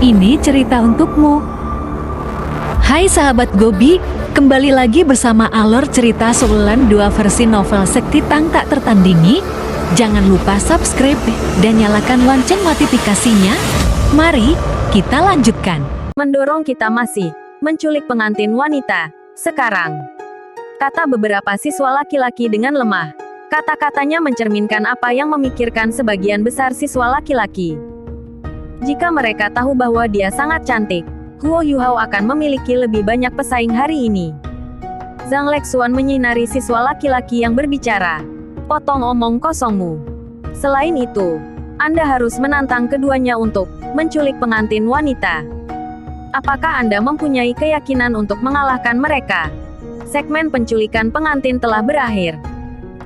Ini cerita untukmu. Hai sahabat Gobi, kembali lagi bersama alur cerita Seulan 2 versi novel Sekti Tang Tak Tertandingi. Jangan lupa subscribe dan nyalakan lonceng notifikasinya. Mari kita lanjutkan. Mendorong kita masih menculik pengantin wanita. Sekarang, kata beberapa siswa laki-laki dengan lemah. Kata-katanya mencerminkan apa yang memikirkan sebagian besar siswa laki-laki. Jika mereka tahu bahwa dia sangat cantik, Huo Yuhao akan memiliki lebih banyak pesaing hari ini. Zhang Lexuan menyinari siswa laki-laki yang berbicara. Potong omong kosongmu. Selain itu, Anda harus menantang keduanya untuk menculik pengantin wanita. Apakah Anda mempunyai keyakinan untuk mengalahkan mereka? Segmen penculikan pengantin telah berakhir.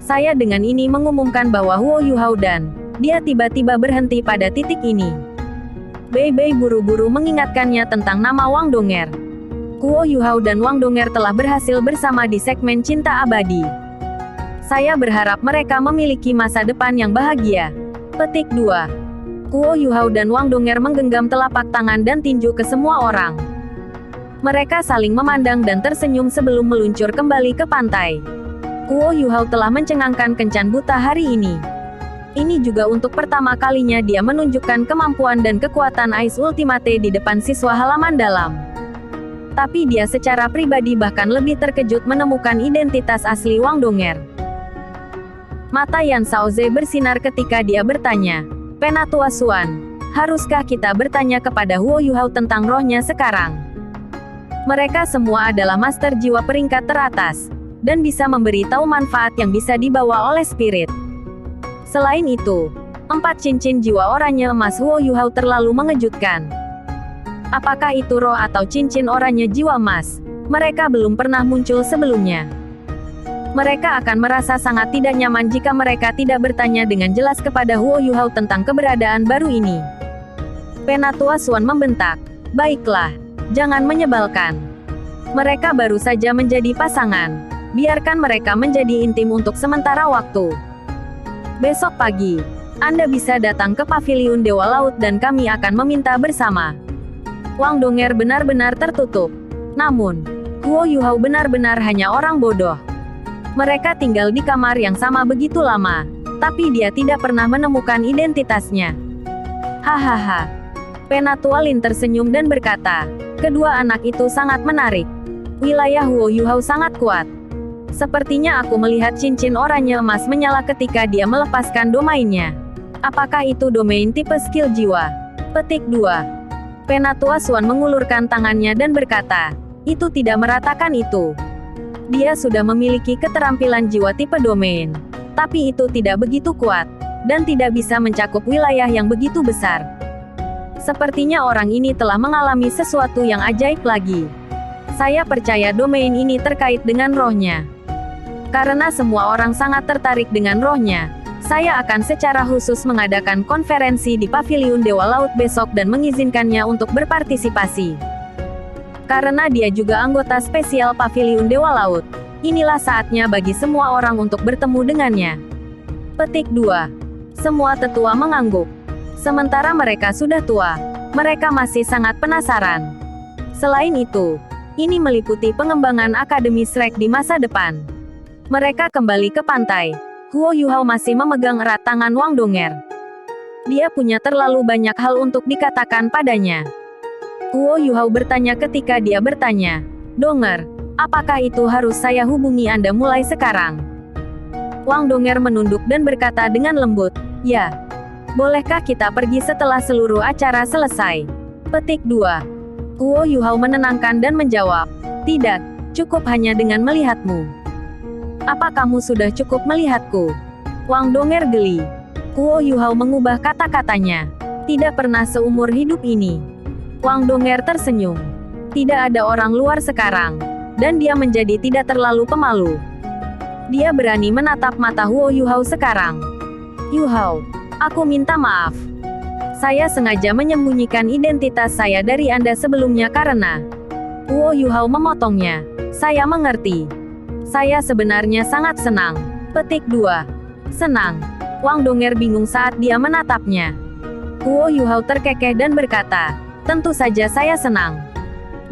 Saya dengan ini mengumumkan bahwa Huo Yuhao dan dia tiba-tiba berhenti pada titik ini. Bei Bei buru-buru mengingatkannya tentang nama Wang Donger. Huo Yuhao dan Wang Donger telah berhasil bersama di segmen Cinta Abadi. Saya berharap mereka memiliki masa depan yang bahagia. Petik 2. Huo Yuhao dan Wang Donger menggenggam telapak tangan dan tinju ke semua orang. Mereka saling memandang dan tersenyum sebelum meluncur kembali ke pantai. Huo Yuhao telah mencengangkan kencan buta hari ini. Ini juga untuk pertama kalinya dia menunjukkan kemampuan dan kekuatan Ais Ultimate di depan siswa halaman dalam. Tapi dia secara pribadi bahkan lebih terkejut menemukan identitas asli Wang Donger. Mata Yan Shaoze bersinar ketika dia bertanya, "Penatua Xuan, haruskah kita bertanya kepada Huo Yuhao tentang rohnya sekarang?" Mereka semua adalah master jiwa peringkat teratas, dan bisa memberi tahu manfaat yang bisa dibawa oleh spirit. Selain itu, 4 cincin jiwa oranye emas Huo Yuhao terlalu mengejutkan. Apakah itu roh atau cincin oranye jiwa emas? Mereka belum pernah muncul sebelumnya. Mereka akan merasa sangat tidak nyaman jika mereka tidak bertanya dengan jelas kepada Huo Yuhao tentang keberadaan baru ini. Penatua Xuan membentak, "Baiklah, jangan menyebalkan. Mereka baru saja menjadi pasangan. Biarkan mereka menjadi intim untuk sementara waktu. Besok pagi, Anda bisa datang ke paviliun Dewa Laut dan kami akan meminta bersama." Wang Donger benar-benar tertutup. Namun, Huo Yuhao benar-benar hanya orang bodoh. Mereka tinggal di kamar yang sama begitu lama, tapi dia tidak pernah menemukan identitasnya. Hahaha. Penatua Lin tersenyum dan berkata, "Kedua anak itu sangat menarik. Wilayah Huo Yuhao sangat kuat. Sepertinya aku melihat cincin oranye emas menyala ketika dia melepaskan domainnya. Apakah itu domain tipe skill jiwa?" Petik 2. Penatua Xuan mengulurkan tangannya dan berkata, "Itu tidak meratakan itu. Dia sudah memiliki keterampilan jiwa tipe domain. Tapi itu tidak begitu kuat, dan tidak bisa mencakup wilayah yang begitu besar. Sepertinya orang ini telah mengalami sesuatu yang ajaib lagi. Saya percaya domain ini terkait dengan rohnya. Karena semua orang sangat tertarik dengan rohnya, saya akan secara khusus mengadakan konferensi di Paviliun Dewa Laut besok dan mengizinkannya untuk berpartisipasi. Karena dia juga anggota spesial Paviliun Dewa Laut, inilah saatnya bagi semua orang untuk bertemu dengannya." Petik 2. Semua tetua mengangguk. Sementara mereka sudah tua, mereka masih sangat penasaran. Selain itu, ini meliputi pengembangan Akademi Shrek di masa depan. Mereka kembali ke pantai. Huo Yuhao masih memegang erat tangan Wang Donger. Dia punya terlalu banyak hal untuk dikatakan padanya. Huo Yuhao bertanya ketika dia bertanya, "Donger, apakah itu harus saya hubungi Anda mulai sekarang?" Wang Donger menunduk dan berkata dengan lembut, "Ya. Bolehkah kita pergi setelah seluruh acara selesai?" Petik 2. Huo Yuhao menenangkan dan menjawab, "Tidak, cukup hanya dengan melihatmu." "Apa kamu sudah cukup melihatku?" Wang Donger geli. Huo Yuhao mengubah kata-katanya. "Tidak pernah seumur hidup ini." Wang Donger tersenyum. Tidak ada orang luar sekarang, dan dia menjadi tidak terlalu pemalu. Dia berani menatap mata Huo Yuhao sekarang. "Yuhao, aku minta maaf. Saya sengaja menyembunyikan identitas saya dari Anda sebelumnya karena..." Huo Yuhao memotongnya. "Saya mengerti. Saya sebenarnya sangat senang." Petik 2. Senang. Wang Donger bingung saat dia menatapnya. Huo Yuhao terkekeh dan berkata, Tentu saja saya senang.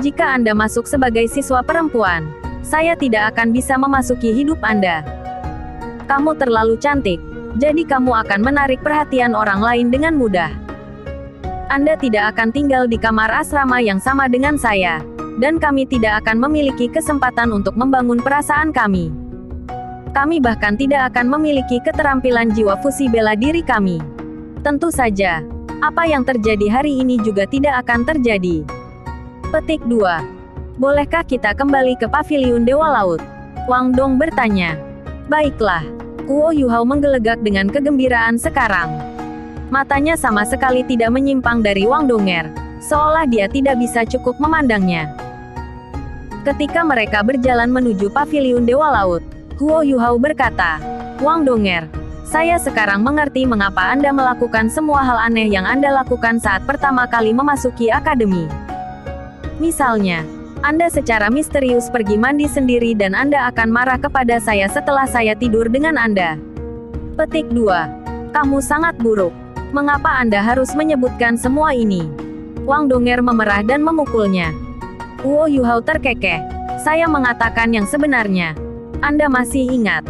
Jika Anda masuk sebagai siswa perempuan, saya tidak akan bisa memasuki hidup Anda. Kamu terlalu cantik, jadi kamu akan menarik perhatian orang lain dengan mudah. Anda tidak akan tinggal di kamar asrama yang sama dengan saya, dan kami tidak akan memiliki kesempatan untuk membangun perasaan kami. Kami bahkan tidak akan memiliki keterampilan jiwa fusi bela diri kami. Tentu saja, apa yang terjadi hari ini juga tidak akan terjadi. Petik 2. Bolehkah kita kembali ke paviliun Dewa Laut? Wang Dong bertanya. Baiklah. Kuo Yuhao menggelegak dengan kegembiraan sekarang. Matanya sama sekali tidak menyimpang dari Wang Donger, seolah dia tidak bisa cukup memandangnya. Ketika mereka berjalan menuju paviliun Dewa Laut, Kuo Yuhao berkata, Wang Donger, saya sekarang mengerti mengapa Anda melakukan semua hal aneh yang Anda lakukan saat pertama kali memasuki akademi. Misalnya, Anda secara misterius pergi mandi sendiri dan Anda akan marah kepada saya setelah saya tidur dengan Anda. Petik 2. Kamu sangat buruk. Mengapa Anda harus menyebutkan semua ini? Wang Donger memerah dan memukulnya. Kuo Yuhao terkekeh. Saya mengatakan yang sebenarnya. Anda masih ingat?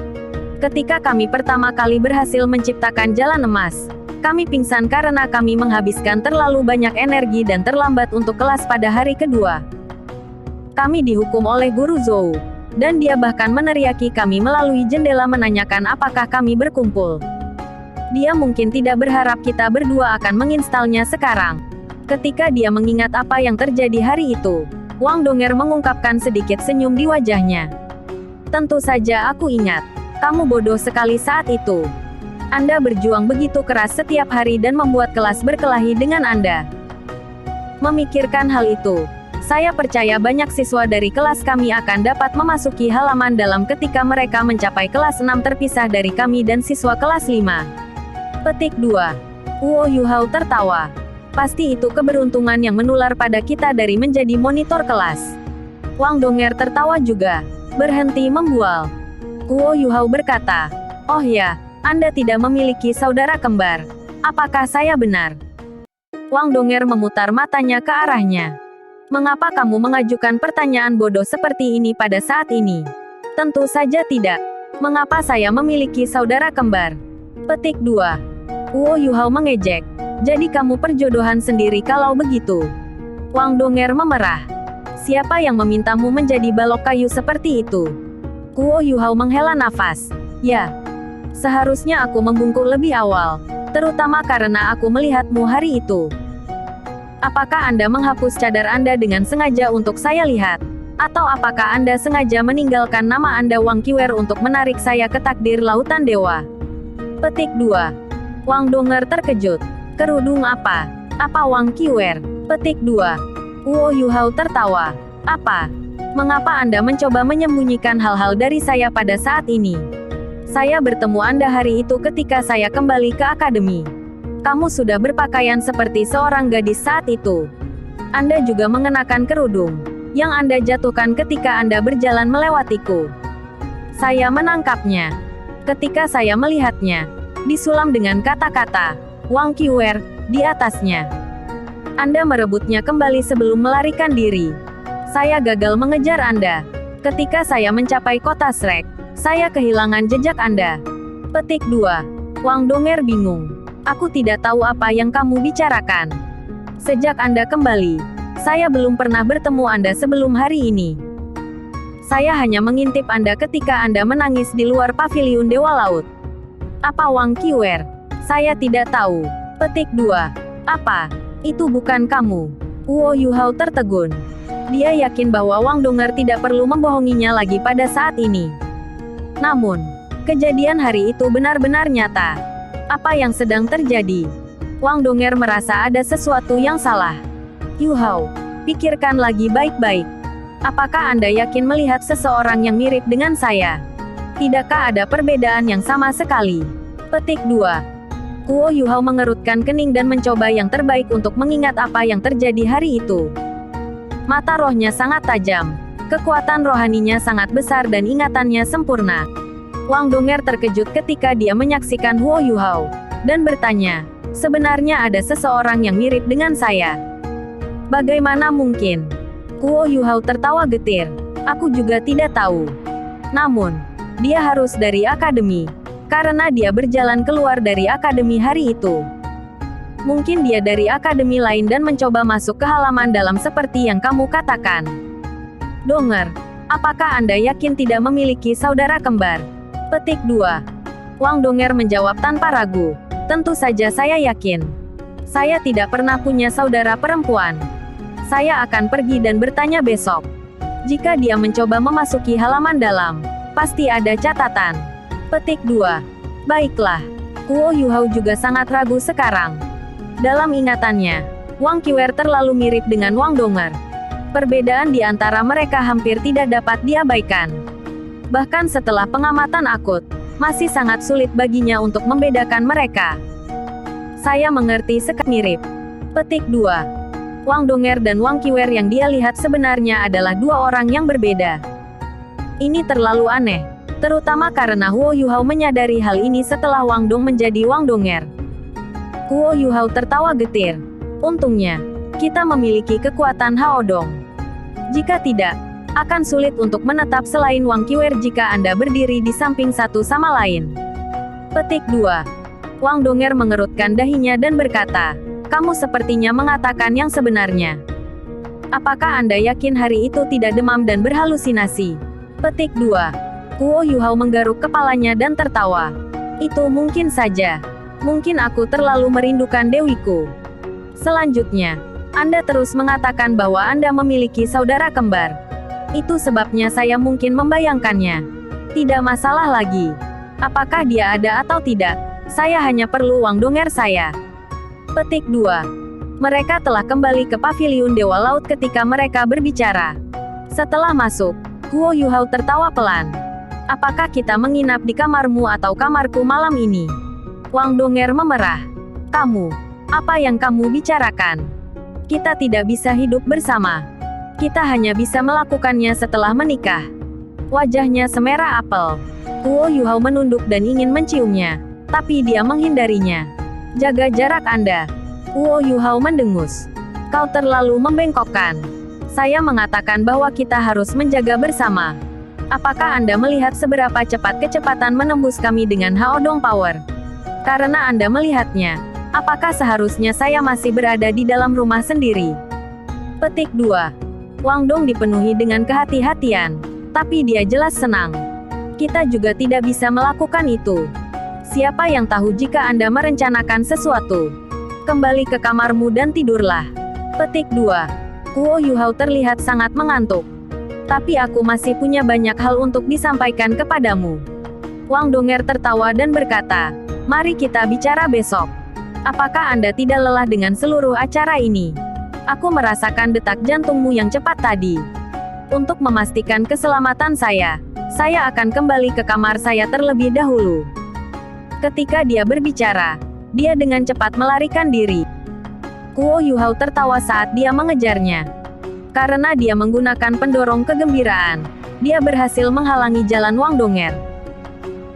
Ketika kami pertama kali berhasil menciptakan jalan emas, kami pingsan karena kami menghabiskan terlalu banyak energi dan terlambat untuk kelas pada hari kedua. Kami dihukum oleh Guru Zhou, dan dia bahkan meneriaki kami melalui jendela menanyakan apakah kami berkumpul. Dia mungkin tidak berharap kita berdua akan menginstalnya sekarang. Ketika dia mengingat apa yang terjadi hari itu, Wang Donger mengungkapkan sedikit senyum di wajahnya. Tentu saja aku ingat. Kamu bodoh sekali saat itu. Anda berjuang begitu keras setiap hari dan membuat kelas berkelahi dengan Anda. Memikirkan hal itu, saya percaya banyak siswa dari kelas kami akan dapat memasuki halaman dalam ketika mereka mencapai kelas 6 terpisah dari kami dan siswa kelas 5. Petik 2. Kuo Yuhao tertawa. Pasti itu keberuntungan yang menular pada kita dari menjadi monitor kelas. Wang Donger tertawa juga. Berhenti membual. Kuo Yuhao berkata, oh ya, Anda tidak memiliki saudara kembar. Apakah saya benar? Wang Donger memutar matanya ke arahnya. Mengapa kamu mengajukan pertanyaan bodoh seperti ini pada saat ini? Tentu saja tidak. Mengapa saya memiliki saudara kembar? Petik 2. Kuo Yuhao mengejek. Jadi kamu perjodohan sendiri kalau begitu. Wang Donger memerah. Siapa yang memintamu menjadi balok kayu seperti itu? Kuo Yuhao menghela nafas. Ya. Seharusnya aku membungkuk lebih awal, terutama karena aku melihatmu hari itu. Apakah Anda menghapus cadar Anda dengan sengaja untuk saya lihat? Atau apakah Anda sengaja meninggalkan nama Anda Wang Qiwer untuk menarik saya ke takdir lautan dewa? Petik 2. Wang Donger terkejut. Kerudung apa? Apa Wang Qiwer? Petik 2. Kuo Yuhao tertawa. Apa? Mengapa Anda mencoba menyembunyikan hal-hal dari saya pada saat ini? Saya bertemu Anda hari itu ketika saya kembali ke akademi. Kamu sudah berpakaian seperti seorang gadis saat itu. Anda juga mengenakan kerudung, yang Anda jatuhkan ketika Anda berjalan melewatiku. Saya menangkapnya. Ketika saya melihatnya, disulam dengan kata-kata, Wang Qiwer, di atasnya. Anda merebutnya kembali sebelum melarikan diri. Saya gagal mengejar Anda. Ketika saya mencapai kota Shrek, saya kehilangan jejak Anda. Petik 2. Wang Donger bingung. Aku tidak tahu apa yang kamu bicarakan. Sejak Anda kembali, saya belum pernah bertemu Anda sebelum hari ini. Saya hanya mengintip Anda ketika Anda menangis di luar paviliun Dewa Laut. Apa Wang Qiwer? Saya tidak tahu. Petik 2. Apa? Itu bukan kamu. Kuo Yuhao tertegun. Dia yakin bahwa Wang Donger tidak perlu membohonginya lagi pada saat ini. Namun, kejadian hari itu benar-benar nyata. Apa yang sedang terjadi? Wang Donger merasa ada sesuatu yang salah. Yuhao, pikirkan lagi baik-baik. Apakah Anda yakin melihat seseorang yang mirip dengan saya? Tidakkah ada perbedaan yang sama sekali? Petik 2. Kuo Yuhao mengerutkan kening dan mencoba yang terbaik untuk mengingat apa yang terjadi hari itu. Mata rohnya sangat tajam. Kekuatan rohaninya sangat besar dan ingatannya sempurna. Wang Donger terkejut ketika dia menyaksikan Huo Yuhao, dan bertanya, sebenarnya ada seseorang yang mirip dengan saya. Bagaimana mungkin? Kuo Yuhao tertawa getir. Aku juga tidak tahu. Namun, dia harus dari akademi. Karena dia berjalan keluar dari akademi hari itu. Mungkin dia dari akademi lain dan mencoba masuk ke halaman dalam seperti yang kamu katakan. Donger, apakah Anda yakin tidak memiliki saudara kembar? Petik 2. Wang Donger menjawab tanpa ragu. Tentu saja saya yakin. Saya tidak pernah punya saudara perempuan. Saya akan pergi dan bertanya besok. Jika dia mencoba memasuki halaman dalam, pasti ada catatan. Petik 2. Baiklah. Kuo Yuhao juga sangat ragu sekarang. Dalam ingatannya, Wang Qiwer terlalu mirip dengan Wang Donger. Perbedaan di antara mereka hampir tidak dapat diabaikan. Bahkan setelah pengamatan akut, masih sangat sulit baginya untuk membedakan mereka. Saya mengerti sekali mirip. Petik 2. Wang Donger dan Wang Qiwer yang dia lihat sebenarnya adalah dua orang yang berbeda. Ini terlalu aneh, terutama karena Kuo Yuhao menyadari hal ini setelah Wang Dong menjadi Wang Donger. Kuo Yuhao tertawa getir. Untungnya, kita memiliki kekuatan Hao Dong. Jika tidak, akan sulit untuk menetap selain Wang Qiwer jika Anda berdiri di samping satu sama lain. Petik 2. Wang Donger mengerutkan dahinya dan berkata, kamu sepertinya mengatakan yang sebenarnya. Apakah Anda yakin hari itu tidak demam dan berhalusinasi? Petik 2. Kuo Yuhao menggaruk kepalanya dan tertawa. Itu mungkin saja. Mungkin aku terlalu merindukan dewiku. Selanjutnya, Anda terus mengatakan bahwa Anda memiliki saudara kembar. Itu sebabnya saya mungkin membayangkannya. Tidak masalah lagi. Apakah dia ada atau tidak? Saya hanya perlu Wang Donger saya. Petik 2. Mereka telah kembali ke paviliun Dewa Laut ketika mereka berbicara. Setelah masuk, Kuo Yuhao tertawa pelan. Apakah kita menginap di kamarmu atau kamarku malam ini? Wang Donger memerah. Kamu, apa yang kamu bicarakan? Kita tidak bisa hidup bersama. Kita hanya bisa melakukannya setelah menikah. Wajahnya semerah apel. Kuo Yuhao menunduk dan ingin menciumnya, tapi dia menghindarinya. Jaga jarak Anda. Kuo Yuhao mendengus. Kau terlalu membengkokkan. Saya mengatakan bahwa kita harus menjaga bersama. Apakah Anda melihat seberapa cepat kecepatan menembus kami dengan Hao Dong Power? Karena Anda melihatnya, apakah seharusnya saya masih berada di dalam rumah sendiri? Petik 2. Wang Dong dipenuhi dengan kehati-hatian, tapi dia jelas senang. Kita juga tidak bisa melakukan itu. Siapa yang tahu jika Anda merencanakan sesuatu? Kembali ke kamarmu dan tidurlah. Petik 2. Kuo Yuhao terlihat sangat mengantuk. Tapi aku masih punya banyak hal untuk disampaikan kepadamu. Wang Donger tertawa dan berkata, mari kita bicara besok. Apakah Anda tidak lelah dengan seluruh acara ini? Aku merasakan detak jantungmu yang cepat tadi. Untuk memastikan keselamatan saya akan kembali ke kamar saya terlebih dahulu. Ketika dia berbicara, dia dengan cepat melarikan diri. Kuo Yuhao tertawa saat dia mengejarnya. Karena dia menggunakan pendorong kegembiraan, dia berhasil menghalangi jalan Wang Donger.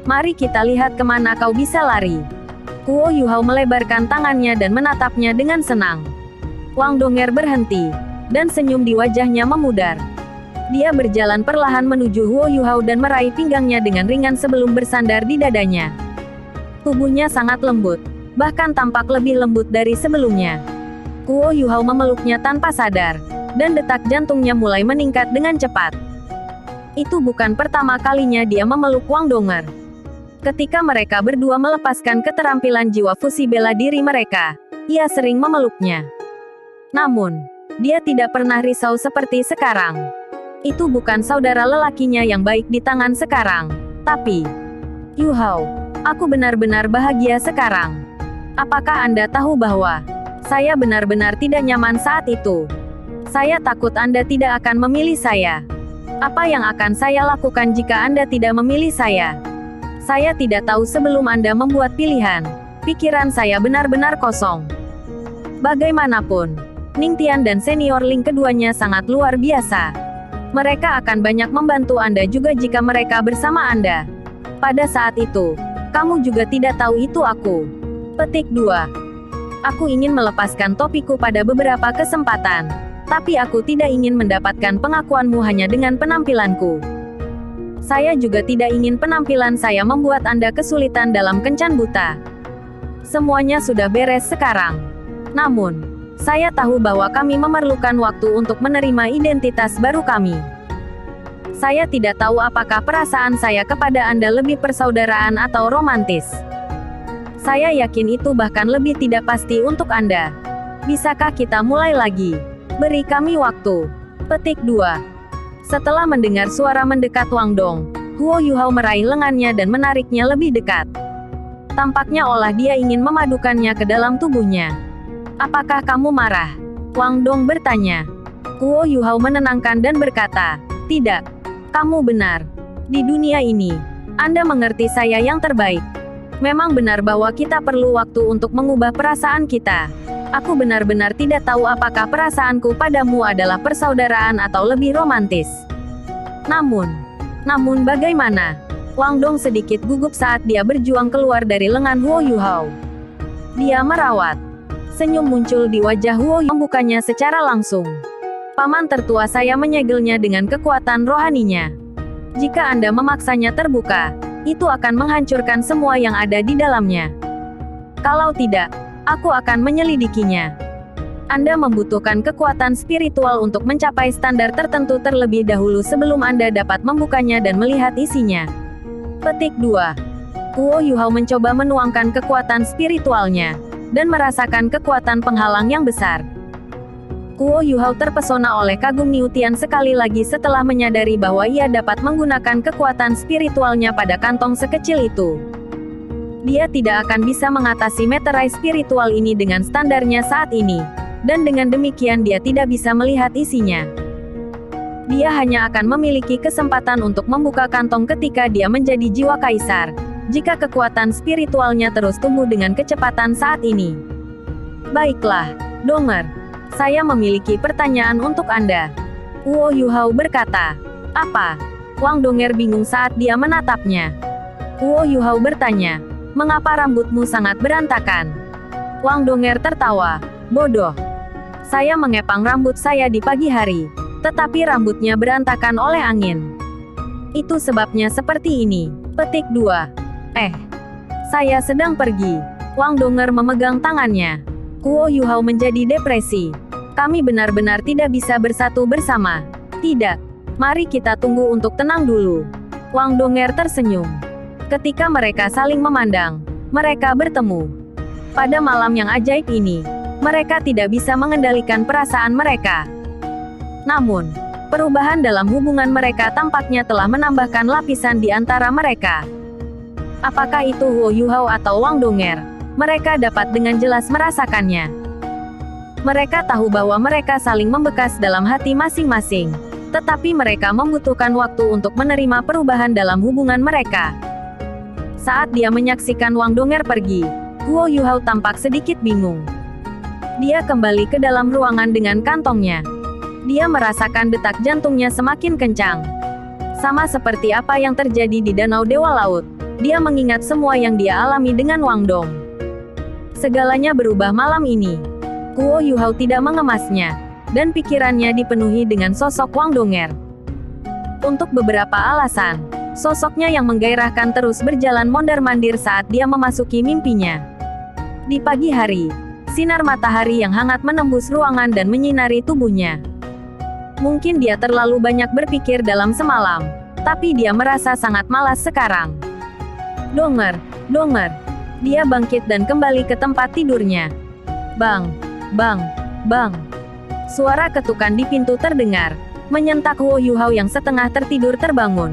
Mari kita lihat kemana kau bisa lari. Kuo Yuhao melebarkan tangannya dan menatapnya dengan senang. Wang Donger berhenti, dan senyum di wajahnya memudar. Dia berjalan perlahan menuju Kuo Yuhao dan meraih pinggangnya dengan ringan sebelum bersandar di dadanya. Tubuhnya sangat lembut, bahkan tampak lebih lembut dari sebelumnya. Kuo Yuhao memeluknya tanpa sadar, dan detak jantungnya mulai meningkat dengan cepat. Itu bukan pertama kalinya dia memeluk Wang Donger. Ketika mereka berdua melepaskan keterampilan jiwa fusi bela diri mereka, ia sering memeluknya. Namun, dia tidak pernah risau seperti sekarang. Itu bukan saudara lelakinya yang baik di tangan sekarang, tapi Yuhao, aku benar-benar bahagia sekarang. Apakah Anda tahu bahwa saya benar-benar tidak nyaman saat itu? Saya takut Anda tidak akan memilih saya. Apa yang akan saya lakukan jika Anda tidak memilih saya? Saya tidak tahu sebelum Anda membuat pilihan. Pikiran saya benar-benar kosong. Bagaimanapun, Ningtian dan senior Ling keduanya sangat luar biasa. Mereka akan banyak membantu Anda juga jika mereka bersama Anda. Pada saat itu, kamu juga tidak tahu itu aku. Petik 2. Aku ingin melepaskan topiku pada beberapa kesempatan. Tapi aku tidak ingin mendapatkan pengakuanmu hanya dengan penampilanku. Saya juga tidak ingin penampilan saya membuat Anda kesulitan dalam kencan buta. Semuanya sudah beres sekarang. Namun, saya tahu bahwa kami memerlukan waktu untuk menerima identitas baru kami. Saya tidak tahu apakah perasaan saya kepada Anda lebih persaudaraan atau romantis. Saya yakin itu bahkan lebih tidak pasti untuk Anda. Bisakah kita mulai lagi? Beri kami waktu. Petik 2. Setelah mendengar suara mendekat Wang Dong, Huo Yuhao meraih lengannya dan menariknya lebih dekat. Tampaknya olah dia ingin memadukannya ke dalam tubuhnya. Apakah kamu marah? Wang Dong bertanya. Huo Yuhao menenangkan dan berkata, tidak. Kamu benar. Di dunia ini, Anda mengerti saya yang terbaik. Memang benar bahwa kita perlu waktu untuk mengubah perasaan kita. Aku benar-benar tidak tahu apakah perasaanku padamu adalah persaudaraan atau lebih romantis. Namun bagaimana? Wang Dong sedikit gugup saat dia berjuang keluar dari lengan Huo Yuhao. Dia merawat. Senyum muncul di wajah Huo Yuhao membukanya secara langsung. Paman tertua saya menyegelnya dengan kekuatan rohaninya. Jika Anda memaksanya terbuka, itu akan menghancurkan semua yang ada di dalamnya. Kalau tidak, aku akan menyelidikinya. Anda membutuhkan kekuatan spiritual untuk mencapai standar tertentu terlebih dahulu sebelum Anda dapat membukanya dan melihat isinya. Petik 2. Huo Yuhao mencoba menuangkan kekuatan spiritualnya, dan merasakan kekuatan penghalang yang besar. Huo Yuhao terpesona oleh kagum Niutian sekali lagi setelah menyadari bahwa ia dapat menggunakan kekuatan spiritualnya pada kantong sekecil itu. Dia tidak akan bisa mengatasi meterai spiritual ini dengan standarnya saat ini, dan dengan demikian dia tidak bisa melihat isinya. Dia hanya akan memiliki kesempatan untuk membuka kantong ketika dia menjadi jiwa kaisar, jika kekuatan spiritualnya terus tumbuh dengan kecepatan saat ini. Baiklah, Donger. Saya memiliki pertanyaan untuk Anda. Huo Yuhao berkata. Apa? Wang Donger bingung saat dia menatapnya. Huo Yuhao bertanya. Mengapa rambutmu sangat berantakan? Wang Donger tertawa. Bodoh. Saya mengepang rambut saya di pagi hari, tetapi rambutnya berantakan oleh angin. Itu sebabnya seperti ini. Petik 2. Saya sedang pergi. Wang Donger memegang tangannya. Huo Yuhao menjadi depresi. Kami benar-benar tidak bisa bersatu bersama. Tidak. Mari kita tunggu untuk tenang dulu. Wang Donger tersenyum. Ketika mereka saling memandang, mereka bertemu. Pada malam yang ajaib ini, mereka tidak bisa mengendalikan perasaan mereka. Namun, perubahan dalam hubungan mereka tampaknya telah menambahkan lapisan di antara mereka. Apakah itu Huo Yuhao atau Wang Donger? Mereka dapat dengan jelas merasakannya. Mereka tahu bahwa mereka saling membekas dalam hati masing-masing, tetapi mereka membutuhkan waktu untuk menerima perubahan dalam hubungan mereka. Saat dia menyaksikan Wang Donger pergi, Huo Yuhao tampak sedikit bingung. Dia kembali ke dalam ruangan dengan kantongnya. Dia merasakan detak jantungnya semakin kencang. Sama seperti apa yang terjadi di Danau Dewa Laut, dia mengingat semua yang dia alami dengan Wang Dong. Segalanya berubah malam ini. Huo Yuhao tidak mengemasnya, dan pikirannya dipenuhi dengan sosok Wang Donger. Untuk beberapa alasan, sosoknya yang menggairahkan terus berjalan mondar-mandir saat dia memasuki mimpinya. Di pagi hari, sinar matahari yang hangat menembus ruangan dan menyinari tubuhnya. Mungkin dia terlalu banyak berpikir dalam semalam, tapi dia merasa sangat malas sekarang. Donger. Dia bangkit dan kembali ke tempat tidurnya. Bang. Suara ketukan di pintu terdengar, menyentak Huo Yuhao yang setengah tertidur terbangun.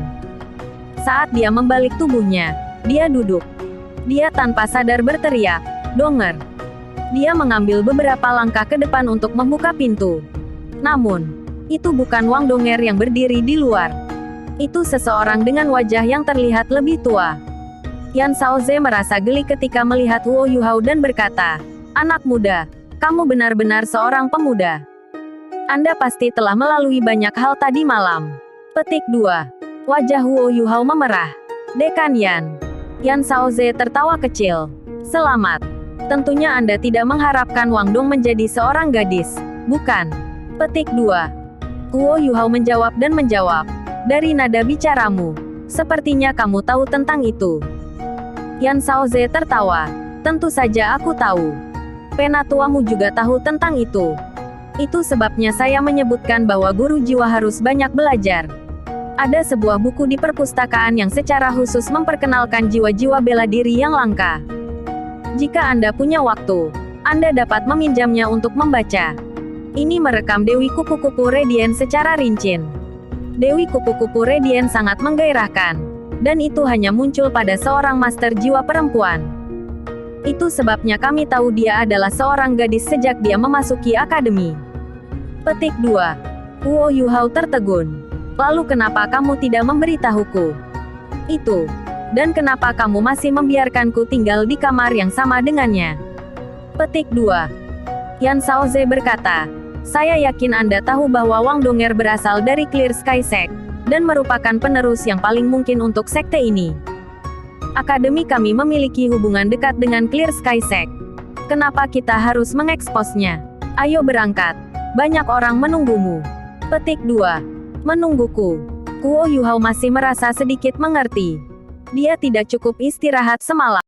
Saat dia membalik tubuhnya, dia duduk. Dia tanpa sadar berteriak, Donger. Dia mengambil beberapa langkah ke depan untuk membuka pintu. Namun, itu bukan Wang Donger yang berdiri di luar. Itu seseorang dengan wajah yang terlihat lebih tua. Yan Shaoze merasa geli ketika melihat Huo Yuhao dan berkata, anak muda, kamu benar-benar seorang pemuda. Anda pasti telah melalui banyak hal tadi malam. Petik 2. Wajah Huo Yuhao memerah. Dekan Yan. Yan Shaoze tertawa kecil. Selamat. Tentunya Anda tidak mengharapkan Wang Dong menjadi seorang gadis, bukan? Petik 2. Guo Yuhao menjawab dan menjawab. Dari nada bicaramu, sepertinya kamu tahu tentang itu. Yan Shaoze tertawa. Tentu saja aku tahu. Penatuamu juga tahu tentang itu. Itu sebabnya saya menyebutkan bahwa guru jiwa harus banyak belajar. Ada sebuah buku di perpustakaan yang secara khusus memperkenalkan jiwa-jiwa bela diri yang langka. Jika Anda punya waktu, Anda dapat meminjamnya untuk membaca. Ini merekam Dewi Kupu-Kupu Radiant secara rinci. Dewi Kupu-Kupu Radiant sangat menggairahkan, dan itu hanya muncul pada seorang master jiwa perempuan. Itu sebabnya kami tahu dia adalah seorang gadis sejak dia memasuki akademi. Petik 2. Guo Yuhao tertegun. Lalu kenapa kamu tidak memberitahuku itu? Dan kenapa kamu masih membiarkanku tinggal di kamar yang sama dengannya? Petik 2. Yan Shaoze berkata, saya yakin Anda tahu bahwa Wang Donger berasal dari Clear Sky Sect, dan merupakan penerus yang paling mungkin untuk sekte ini. Akademi kami memiliki hubungan dekat dengan Clear Sky Sect. Kenapa kita harus mengeksposnya? Ayo berangkat. Banyak orang menunggumu. Petik 2. Menungguku. Guo Yuhao masih merasa sedikit mengerti. Dia tidak cukup istirahat semalam.